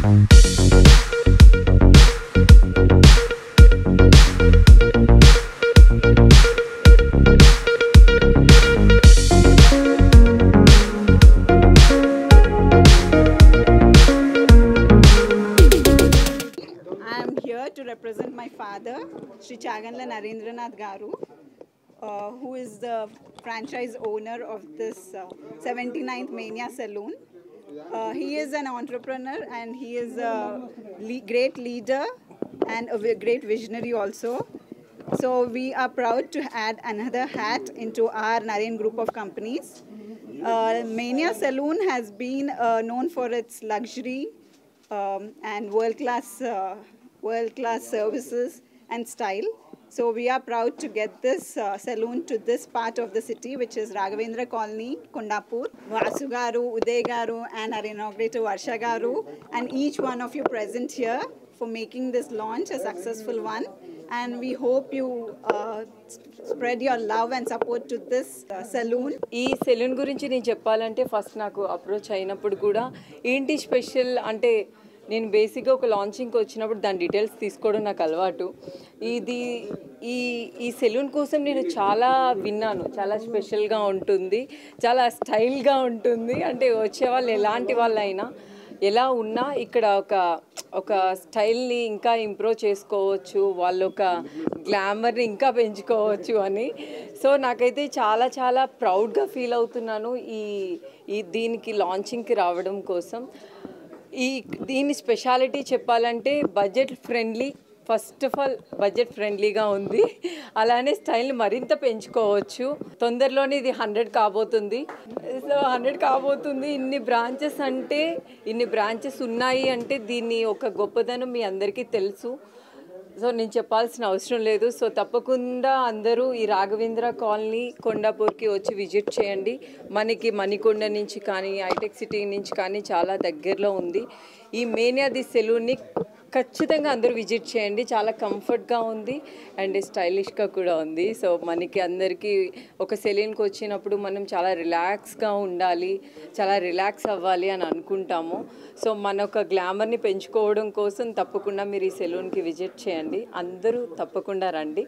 To represent my father, Sri Chaganla Narendranath Garu, who is the franchise owner of this 79th Mania Saloon. He is an entrepreneur and he is a great leader and a great visionary also. So we are proud to add another hat into our Naren group of companies. Mania Saloon has been known for its luxury and world-class services and style. So we are proud to get this saloon to this part of the city, which is Raghavendra Colony, Kondapur. Vasu Garu, Uday Garu and our inaugurator Varsha Garu and each one of you present here for making this launch a successful one. And we hope you spread your love and support to this saloon. ఈ salon గురించి నేను చెప్పాలంటే first నాకు approach అయినప్పుడు కూడా ఏంటి special అంటే నేను బేసిక్గా ఒక లాంచింగ్కి వచ్చినప్పుడు దాని డీటెయిల్స్ తీసుకోవడం నాకు అలవాటు. ఈ సెలూన్ కోసం నేను చాలా విన్నాను, చాలా స్పెషల్గా ఉంటుంది, చాలా స్టైల్గా ఉంటుంది. అంటే వచ్చేవాళ్ళు ఎలాంటి వాళ్ళైనా ఎలా ఉన్నా ఇక్కడ ఒక స్టైల్ని ఇంకా ఇంప్రూవ్ చేసుకోవచ్చు, వాళ్ళు ఒక గ్లామర్ని ఇంకా పెంచుకోవచ్చు అని. సో నాకైతే చాలా చాలా ప్రౌడ్గా ఫీల్ అవుతున్నాను దీనికి లాంచింగ్కి రావడం కోసం. దీని స్పెషాలిటీ చెప్పాలంటే budget friendly. First of all budget ఫ్రెండ్లీగా ఉంది, అలానే స్టైల్ని మరింత పెంచుకోవచ్చు. తొందరలోనే ఇది 100 కాబోతుంది. సో 100 కాబోతుంది. ఇన్ని బ్రాంచెస్ ఉన్నాయి అంటే దీన్ని ఒక గొప్పదనం మీ అందరికీ తెలుసు. సో నేను చెప్పాల్సిన అవసరం లేదు. సో తప్పకుండా అందరూ ఈ రాఘవేంద్ర కాలనీ కొండాపూర్కి వచ్చి విజిట్ చేయండి. మనకి మణికొండ నుంచి కానీ హైటెక్ సిటీ నుంచి కానీ చాలా దగ్గరలో ఉంది. ఈ మేనియా ది సెలూన్ని ఖచ్చితంగా అందరూ విజిట్ చేయండి. చాలా కంఫర్ట్గా ఉంది అండ్ స్టైలిష్గా కూడా ఉంది. సో మనకి అందరికీ ఒక సెలూన్కి వచ్చినప్పుడు మనం చాలా రిలాక్స్గా ఉండాలి, చాలా రిలాక్స్ అవ్వాలి అని అనుకుంటాము. సో మన ఒక గ్లామర్ని పెంచుకోవడం కోసం తప్పకుండా మీరు ఈ సెలూన్కి విజిట్ చేయండి. అందరూ తప్పకుండా రండి.